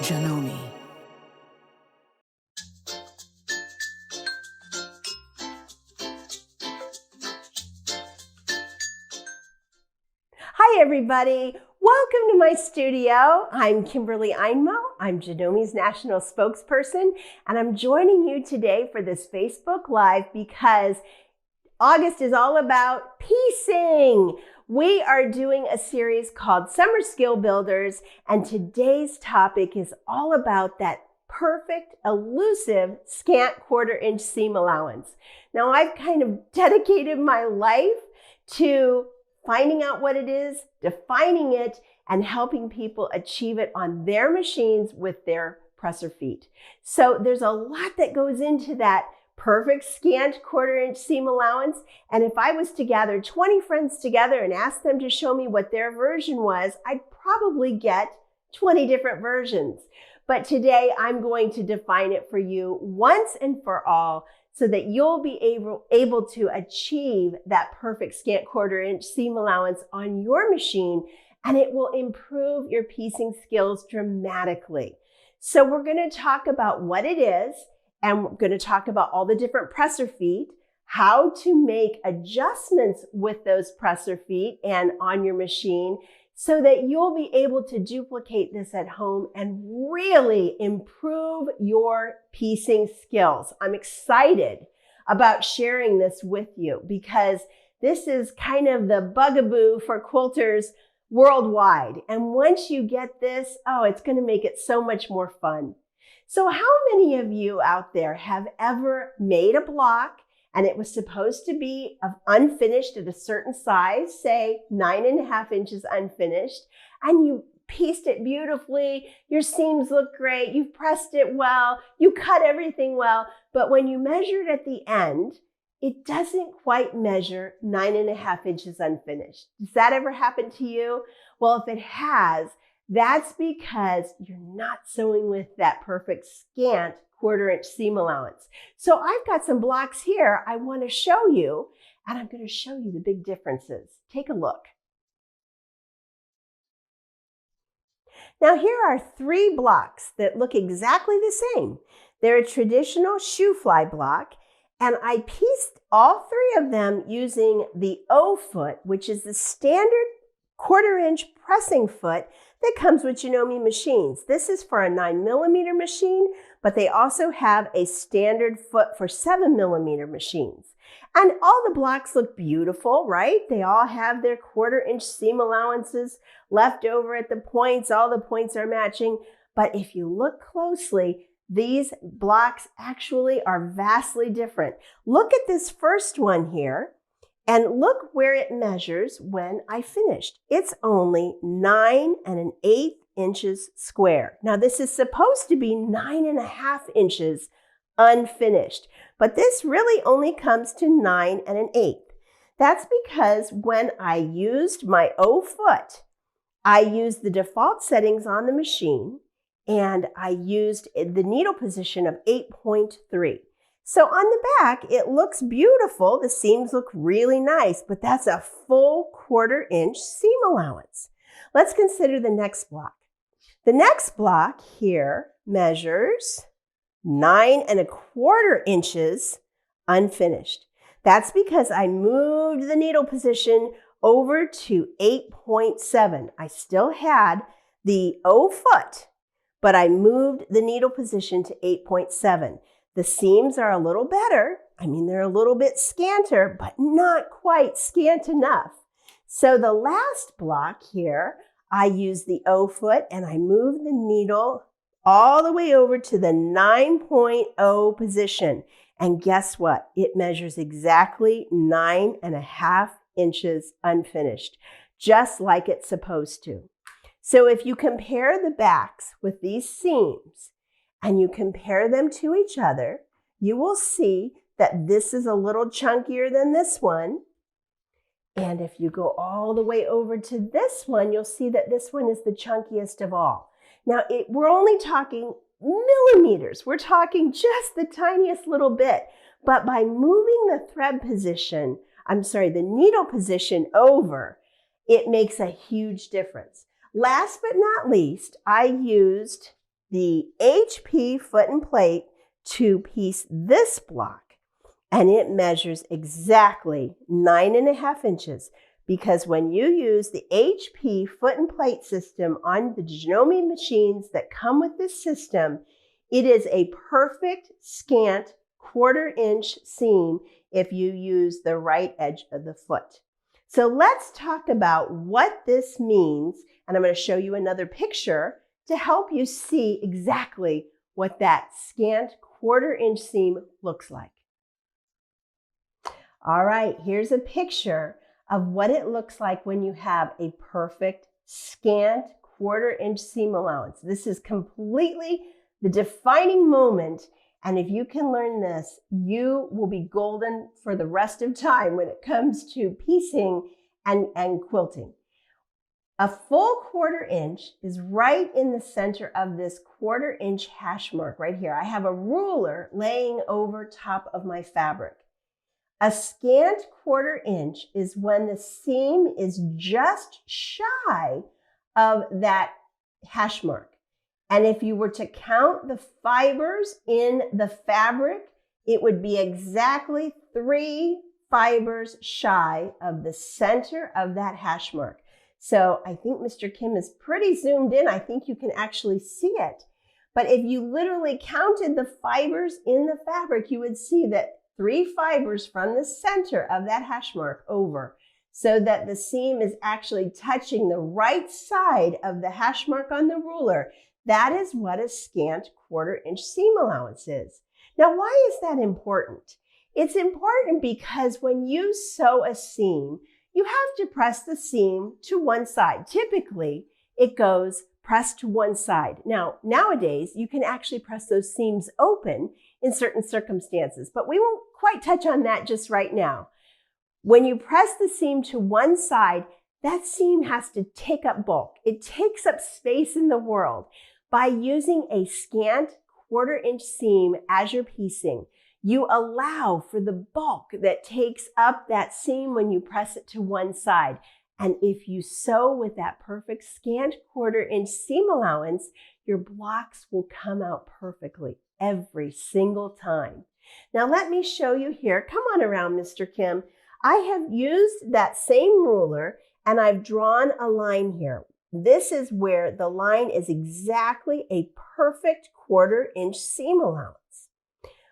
Janome. Hi everybody, welcome to my studio. I'm Kimberly Einmo. I'm Janome's national spokesperson, and I'm joining you today for this Facebook Live because August is all about piecing. We are doing a series called Summer Skill Builders, and today's topic is all about that perfect, elusive, scant quarter-inch seam allowance. Now, I've kind of dedicated my life to finding out what it is, defining it, and helping people achieve it on their machines with their presser feet. So there's a lot that goes into that perfect scant quarter-inch seam allowance. And if I was to gather 20 friends together and ask them to show me what their version was, I'd probably get 20 different versions. But today I'm going to define it for you once and for all so that you'll be able to achieve that perfect scant quarter-inch seam allowance on your machine, and it will improve your piecing skills dramatically. So we're going to talk about what it is, and we're going to talk about all the different presser feet, how to make adjustments with those presser feet and on your machine so that you'll be able to duplicate this at home and really improve your piecing skills. I'm excited about sharing this with you because this is kind of the bugaboo for quilters worldwide. And once you get this, it's going to make it so much more fun. So how many of you out there have ever made a block and it was supposed to be unfinished at a certain size, say 9.5 inches unfinished, and you pieced it beautifully, your seams look great, you've pressed it well, you cut everything well, but when you measured at the end, it doesn't quite measure 9.5 inches unfinished. Does that ever happen to you? Well, if it has, that's because you're not sewing with that perfect scant quarter-inch seam allowance. So I've got some blocks here I want to show you, and I'm going to show you the big differences. Take a look. Now here are 3 blocks that look exactly the same. They're a traditional shoe fly block, and I pieced all 3 of them using the O foot, which is the standard quarter-inch pressing foot that comes with Janome machines. This is for a 9mm machine, but they also have a standard foot for 7mm machines. And all the blocks look beautiful, right? They all have their quarter-inch seam allowances left over at the points. All the points are matching. But if you look closely, these blocks actually are vastly different. Look at this first one here. And look where it measures when I finished. It's only 9 1/8 inches square. Now this is supposed to be 9.5 inches unfinished, but this really only comes to 9 1/8. That's because when I used my O foot, I used the default settings on the machine and I used the needle position of 8.3. So on the back, it looks beautiful. The seams look really nice, but that's a full quarter-inch seam allowance. Let's consider the next block. The next block here measures 9 1/4 inches unfinished. That's because I moved the needle position over to 8.7. I still had the O foot, but I moved the needle position to 8.7. The seams are a little better. I mean, they're a little bit scanter, but not quite scant enough. So the last block here, I used the O foot and I moved the needle all the way over to the 9.0 position. And guess what? It measures exactly 9.5 inches unfinished, just like it's supposed to. So if you compare the backs with these seams, and you compare them to each other, you will see that this is a little chunkier than this one. And if you go all the way over to this one, you'll see that this one is the chunkiest of all. Now, we're only talking millimeters. We're talking just the tiniest little bit. But by moving the the needle position over, it makes a huge difference. Last but not least, I used the HP foot and plate to piece this block, and it measures exactly 9.5 inches, because when you use the HP foot and plate system on the Janome machines that come with this system, it is a perfect scant 1/4 inch seam if you use the right edge of the foot. So let's talk about what this means, and I'm going to show you another picture to help you see exactly what that scant 1/4 inch seam looks like. All right, here's a picture of what it looks like when you have a perfect scant 1/4 inch seam allowance. This is completely the defining moment, and if you can learn this, you will be golden for the rest of time when it comes to piecing and quilting. A full 1/4 inch is right in the center of this 1/4 inch hash mark right here. I have a ruler laying over top of my fabric. A scant 1/4 inch is when the seam is just shy of that hash mark. And if you were to count the fibers in the fabric, it would be exactly 3 fibers shy of the center of that hash mark. So I think Mr. Kim is pretty zoomed in. I think you can actually see it. But if you literally counted the fibers in the fabric, you would see that 3 fibers from the center of that hash mark over, so that the seam is actually touching the right side of the hash mark on the ruler. That is what a scant 1/4 inch seam allowance is. Now, why is that important? It's important because when you sew a seam, you have to press the seam to one side. Typically, it goes pressed to one side. Now, nowadays, you can actually press those seams open in certain circumstances, but we won't quite touch on that just right now. When you press the seam to one side, that seam has to take up bulk. It takes up space in the world. By using a scant 1/4 inch seam as you're piecing, you allow for the bulk that takes up that seam when you press it to one side. And if you sew with that perfect scant 1/4 inch seam allowance, your blocks will come out perfectly every single time. Now let me show you here. Come on around, Mr. Kim. I have used that same ruler and I've drawn a line here. This is where the line is exactly a perfect 1/4 inch seam allowance.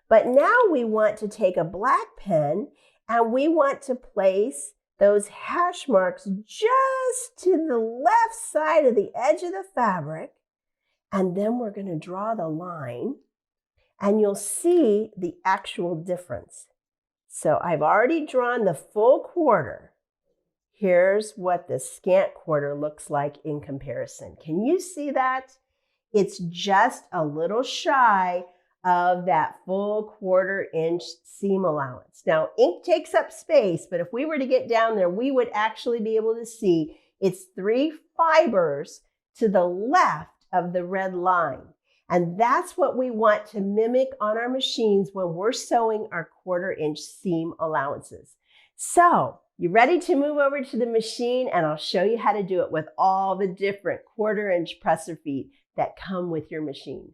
But now we want to take a black pen and we want to place those hash marks just to the left side of the edge of the fabric. And then we're going to draw the line and you'll see the actual difference. So I've already drawn the full 1/4. Here's what the scant 1/4 looks like in comparison. Can you see that? It's just a little shy of that full 1/4 inch seam allowance. Now, ink takes up space, but if we were to get down there, we would actually be able to see it's 3 fibers to the left of the red line. And that's what we want to mimic on our machines when we're sewing our 1/4 inch seam allowances. So, you ready to move over to the machine, and I'll show you how to do it with all the different 1/4 inch presser feet that come with your machine.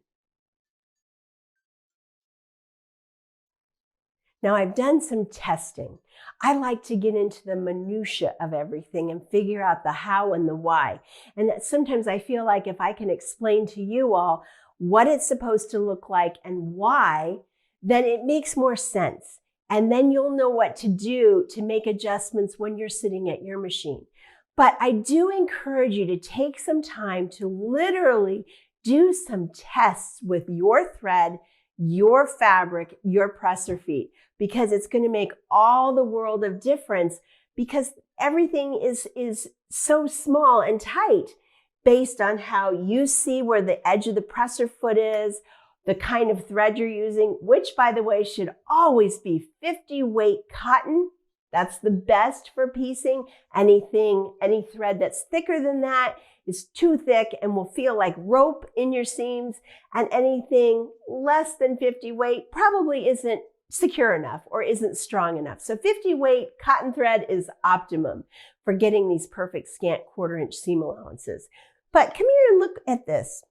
Now I've done some testing. I like to get into the minutia of everything and figure out the how and the why. And sometimes I feel like if I can explain to you all what it's supposed to look like and why, then it makes more sense. And then you'll know what to do to make adjustments when you're sitting at your machine. But I do encourage you to take some time to literally do some tests with your thread, your fabric, your presser feet, because it's going to make all the world of difference, because everything is so small and tight based on how you see where the edge of the presser foot is, the kind of thread you're using, which, by the way, should always be 50 weight cotton. That's the best for piecing. Any thread that's thicker than that is too thick and will feel like rope in your seams. And anything less than 50 weight probably isn't secure enough or isn't strong enough. So 50 weight cotton thread is optimum for getting these perfect scant 1/4 inch seam allowances. But come here and look at this.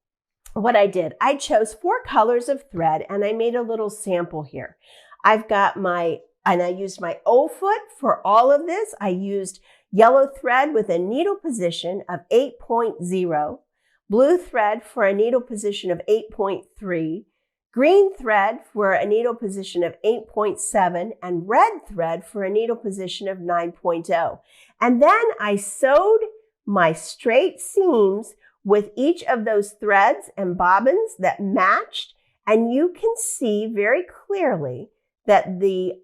what I did, I chose 4 colors of thread and I made a little sample here. I've got I used my O foot for all of this. I used yellow thread with a needle position of 8.0, blue thread for a needle position of 8.3, green thread for a needle position of 8.7, and red thread for a needle position of 9.0. And then I sewed my straight seams with each of those threads and bobbins that matched, and you can see very clearly that the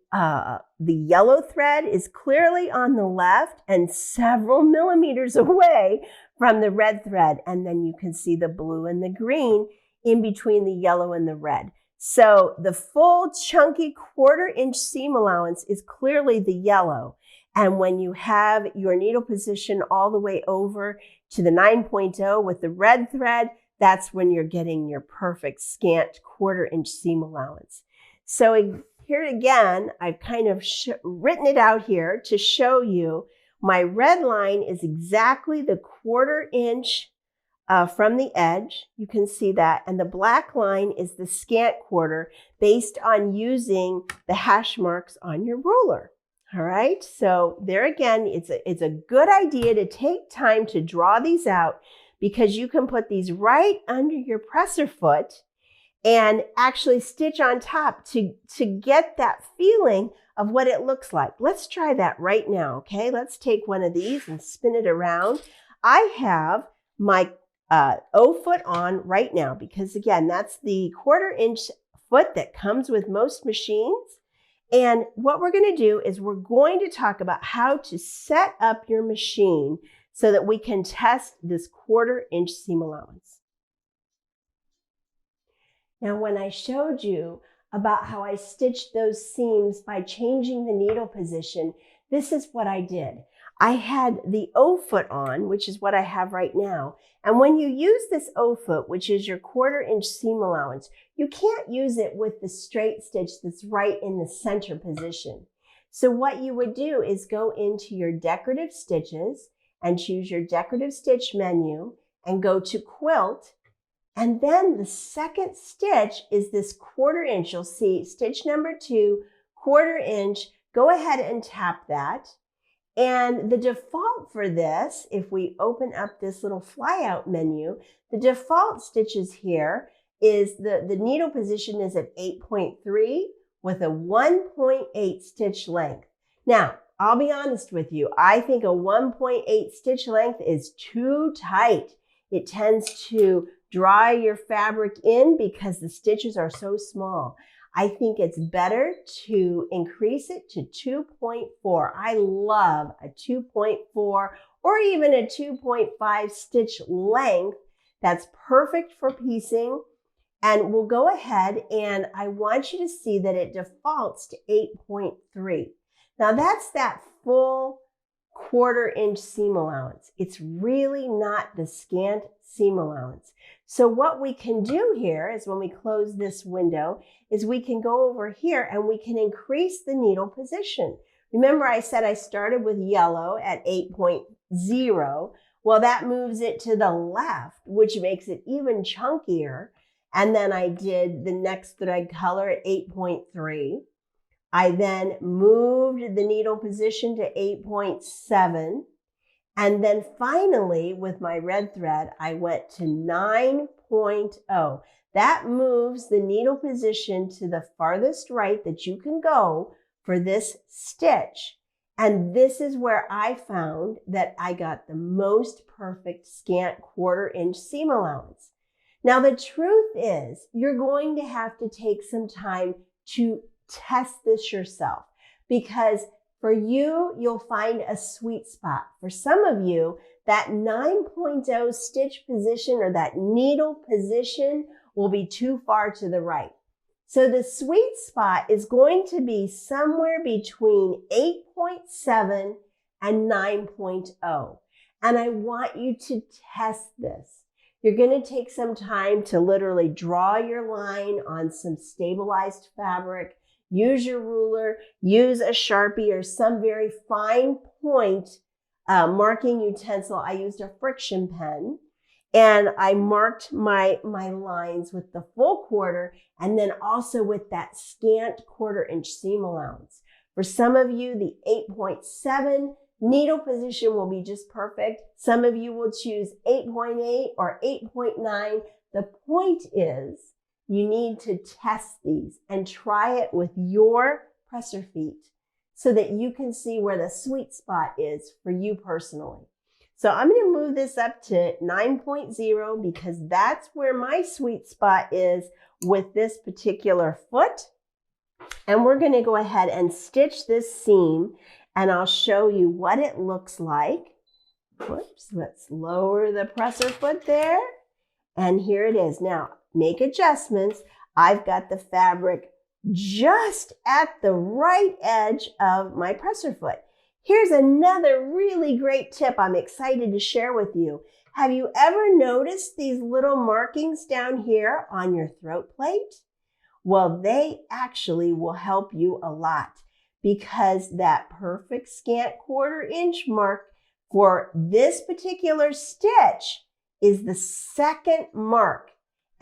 yellow thread is clearly on the left and several millimeters away from the red thread. And then you can see the blue and the green in between the yellow and the red. So the full chunky 1/4 inch seam allowance is clearly the yellow. And when you have your needle position all the way over to the 9.0 with the red thread, that's when you're getting your perfect scant 1/4 inch seam allowance. So here again, I've kind of written it out here to show you my red line is exactly the 1/4 inch from the edge. You can see that. And the black line is the scant 1/4 based on using the hash marks on your ruler. All right, so there again, it's a good idea to take time to draw these out because you can put these right under your presser foot and actually stitch on top to get that feeling of what it looks like. Let's try that right now, okay? Let's take one of these and spin it around. I have my O foot on right now because again, that's the 1/4 inch foot that comes with most machines. And what we're going to do is we're going to talk about how to set up your machine so that we can test this 1/4 inch seam allowance. Now, when I showed you about how I stitched those seams by changing the needle position, this is what I did. I had the O foot on, which is what I have right now. And when you use this O foot, which is your 1/4 inch seam allowance, you can't use it with the straight stitch that's right in the center position. So what you would do is go into your decorative stitches and choose your decorative stitch menu and go to quilt. And then the second stitch is this 1/4 inch. You'll see stitch number 2, 1/4 inch. Go ahead and tap that. And the default for this, if we open up this little flyout menu, the default stitches here is the needle position is at 8.3 with a 1.8 stitch length. Now, I'll be honest with you. I think a 1.8 stitch length is too tight. It tends to draw your fabric in because the stitches are so small. I think it's better to increase it to 2.4. I love a 2.4 or even a 2.5 stitch length. That's perfect for piecing. And we'll go ahead and I want you to see that it defaults to 8.3. Now that's that full 1/4 inch seam allowance. It's really not the scant seam allowance. So what we can do here is when we close this window is we can go over here and we can increase the needle position. Remember I said I started with yellow at 8.0. Well, that moves it to the left, which makes it even chunkier. And then I did the next thread color at 8.3. I then moved the needle position to 8.7. And then finally, with my red thread, I went to 9.0. That moves the needle position to the farthest right that you can go for this stitch. And this is where I found that I got the most perfect scant 1/4 inch seam allowance. Now, the truth is you're going to have to take some time to test this yourself because for you, you'll find a sweet spot. For some of you, that 9.0 stitch position or that needle position will be too far to the right. So the sweet spot is going to be somewhere between 8.7 and 9.0. And I want you to test this. You're going to take some time to literally draw your line on some stabilized fabric. Use your ruler, use a Sharpie or some very fine point marking utensil. I used a friction pen. And I marked my lines with the full quarter and then also with that scant 1/4 inch seam allowance. For some of you, the 8.7 needle position will be just perfect. Some of you will choose 8.8 or 8.9. The point is you need to test these and try it with your presser feet so that you can see where the sweet spot is for you personally. So I'm going to move this up to 9.0 because that's where my sweet spot is with this particular foot. And we're going to go ahead and stitch this seam and I'll show you what it looks like. Whoops, let's lower the presser foot there. And here it is. Now, make adjustments. I've got the fabric just at the right edge of my presser foot. Here's another really great tip I'm excited to share with you. Have you ever noticed these little markings down here on your throat plate? Well, they actually will help you a lot because that perfect scant 1/4 inch mark for this particular stitch is the second mark.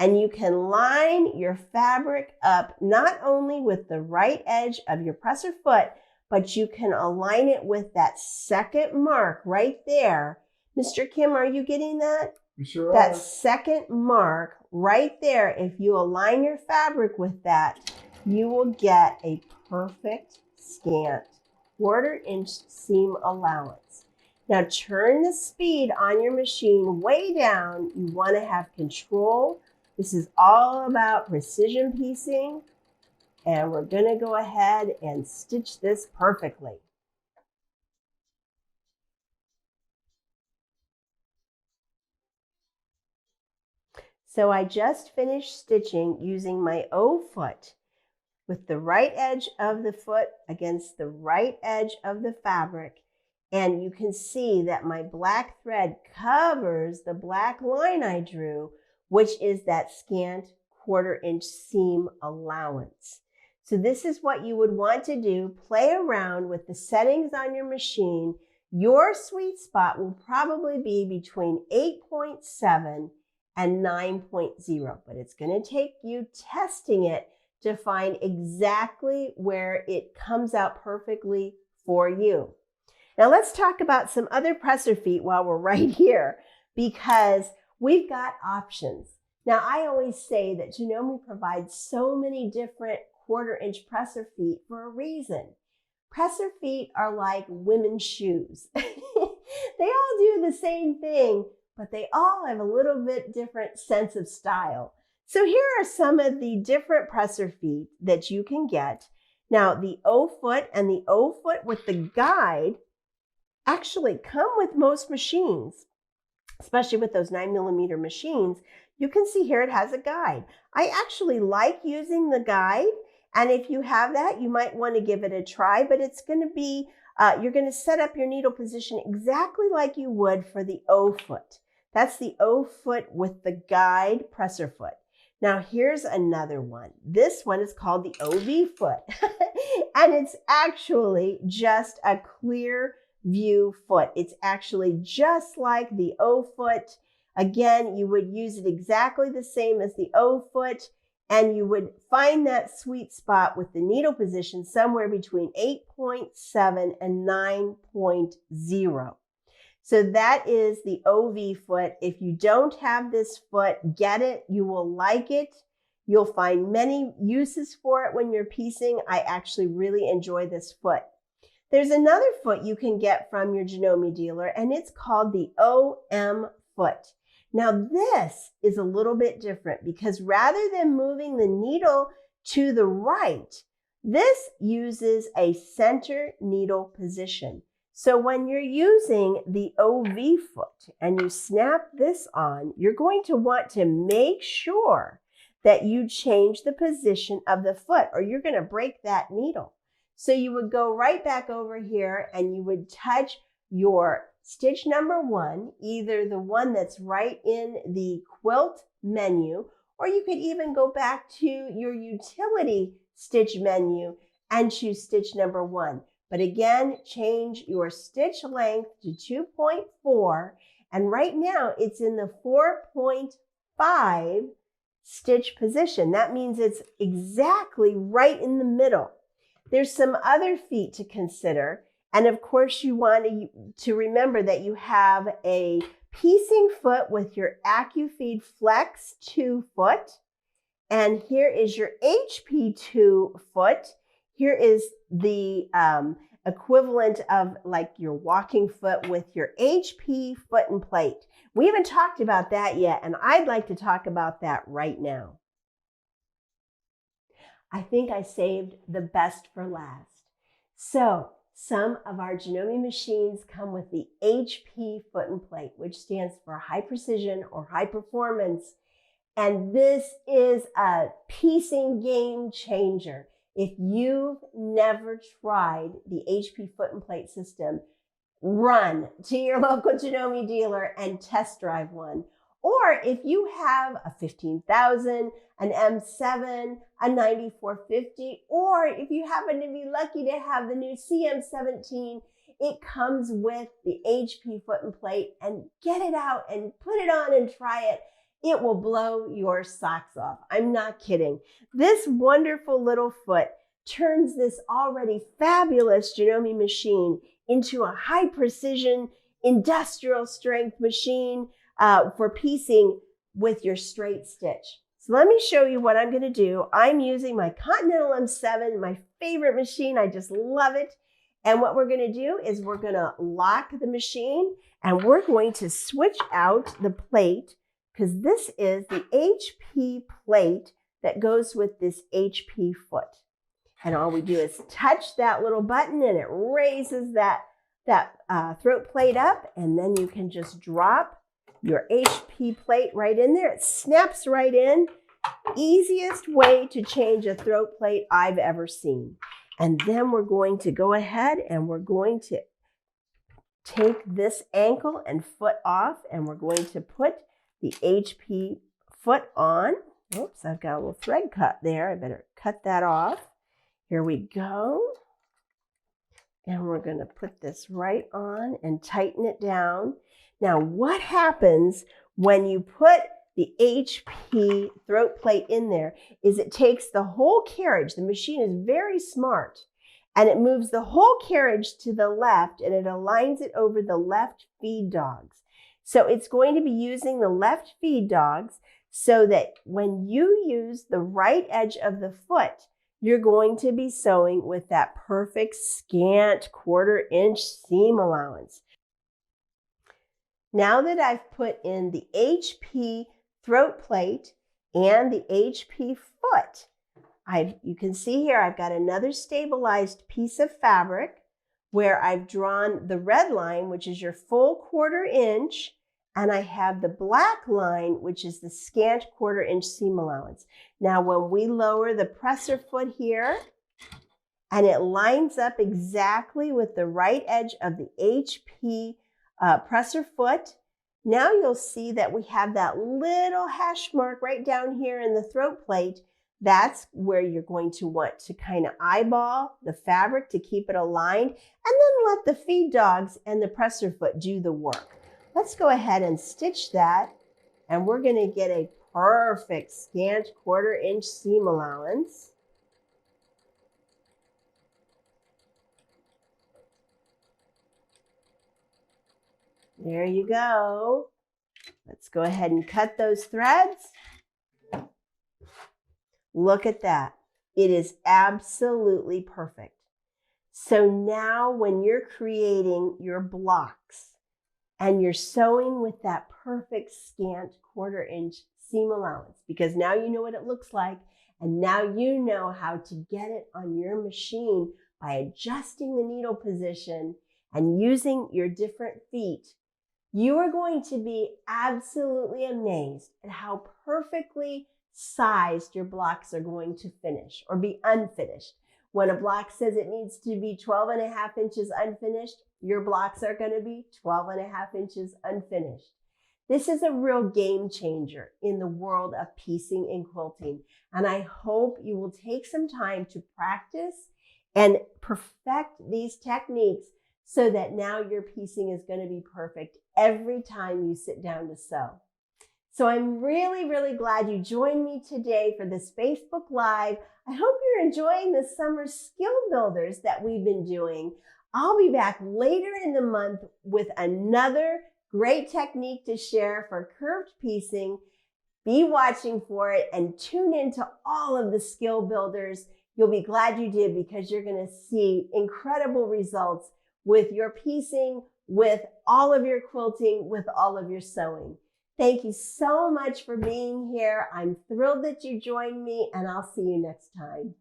And you can line your fabric up not only with the right edge of your presser foot, but you can align it with that second mark right there. Mr. Kim, are you getting that? You sure that are. second mark right there, if you align your fabric with that, you will get a perfect scant 1/4 inch seam allowance. Now turn the speed on your machine way down. You want to have control. This is all about precision piecing. And we're going to go ahead and stitch this perfectly. So I just finished stitching using my O foot with the right edge of the foot against the right edge of the fabric. And you can see that my black thread covers the black line I drew, which is that scant 1/4 inch seam allowance. So this is what you would want to do. Play around with the settings on your machine. Your sweet spot will probably be between 8.7 and 9.0, but it's going to take you testing it to find exactly where it comes out perfectly for you. Now let's talk about some other presser feet while we're right here because we've got options. Now I always say that Janome provides so many different 1/4 inch presser feet for a reason. Presser feet are like women's shoes. They all do the same thing, but they all have a little bit different sense of style. So here are some of the different presser feet that you can get. Now the O foot and the O foot with the guide actually come with most machines, especially with those 9mm machines. You can see here it has a guide. I actually like using the guide. And if you have that, you might want to give it a try, but it's going to be, you're going to set up your needle position exactly like you would for the O foot. That's the O foot with the guide presser foot. Now here's another one. This one is called the OV foot. And it's actually just a clear view foot. It's actually just like the O foot. Again, you would use it exactly the same as the O foot. And you would find that sweet spot with the needle position somewhere between 8.7 and 9.0. So that is the OV foot. If you don't have this foot, get it. You will like it. You'll find many uses for it when you're piecing. I actually really enjoy this foot. There's another foot you can get from your Janome dealer, and it's called the OM foot. Now this is a little bit different because rather than moving the needle to the right, this uses a center needle position. So when you're using the OV foot and you snap this on, you're going to want to make sure that you change the position of the foot or you're going to break that needle. So you would go right back over here and you would touch your stitch number 1, either the one that's right in the quilt menu, or you could even go back to your utility stitch menu and choose stitch number 1. But again, change your stitch length to 2.4 And right now it's in the 4.5 stitch position. That means it's exactly right in the middle. There's some other feet to consider. And of course you want to remember that you have a piecing foot with your AccuFeed Flex 2 foot. And here is your HP2 foot. Here is the equivalent of like your walking foot with your HP foot and plate. We haven't talked about that yet, and I'd like to talk about that right now. I think I saved the best for last. So some of our Janome machines come with the HP foot and plate, which stands for high precision or high performance. And this is a piecing game changer. If you've never tried the HP foot and plate system, run to your local Janome dealer and test drive one. Or if you have a 15,000, an M7, a 9450, or if you happen to be lucky to have the new CM17, it comes with the HP foot and plate, and get it out and put it on and try it. It will blow your socks off. I'm not kidding. This wonderful little foot turns this already fabulous Janome machine into a high precision, industrial strength machine for piecing with your straight stitch. So let me show you what I'm going to do. I'm using my Continental M7, my favorite machine. I just love it. And what we're going to do is we're going to lock the machine, and we're going to switch out the plate, because this is the HP plate that goes with this HP foot. And all we do is touch that little button, and it raises that throat plate up, and then you can just drop your HP plate right in there. It snaps right in. Easiest way to change a throat plate I've ever seen. And then we're going to go ahead and we're going to take this ankle and foot off, and we're going to put the HP foot on. Oops, I've got a little thread cut there. I better cut that off. Here we go. And we're going to put this right on and tighten it down. Now, what happens when you put the HP throat plate in there is it takes the whole carriage. The machine is very smart, and it moves the whole carriage to the left, and it aligns it over the left feed dogs. So it's going to be using the left feed dogs so that when you use the right edge of the foot, you're going to be sewing with that perfect scant 1/4 inch seam allowance. Now that I've put in the HP throat plate and the HP foot, you can see here I've got another stabilized piece of fabric where I've drawn the red line, which is your full 1/4 inch, and I have the black line, which is the scant 1/4 inch seam allowance. Now, when we lower the presser foot here, and it lines up exactly with the right edge of the HP presser foot, now you'll see that we have that little hash mark right down here in the throat plate. That's where you're going to want to kind of eyeball the fabric to keep it aligned, and then let the feed dogs and the presser foot do the work. Let's go ahead and stitch that, and we're going to get a perfect scant 1/4 inch seam allowance. There you go. Let's go ahead and cut those threads. Look at that. It is absolutely perfect. So now when you're creating your blocks and you're sewing with that perfect scant 1/4 inch seam allowance, because now you know what it looks like, and now you know how to get it on your machine by adjusting the needle position and using your different feet, you are going to be absolutely amazed at how perfectly sized your blocks are going to finish or be unfinished. When a block says it needs to be 12.5 inches unfinished, your blocks are going to be 12.5 inches unfinished. This is a real game changer in the world of piecing and quilting, and I hope you will take some time to practice and perfect these techniques so that now your piecing is going to be perfect every time you sit down to sew. So I'm really, really glad you joined me today for this Facebook Live. I hope you're enjoying the summer skill builders that we've been doing. I'll be back later in the month with another great technique to share for curved piecing. Be watching for it and tune into all of the skill builders. You'll be glad you did because you're going to see incredible results with your piecing, with all of your quilting, with all of your sewing. Thank you so much for being here. I'm thrilled that you joined me, and I'll see you next time.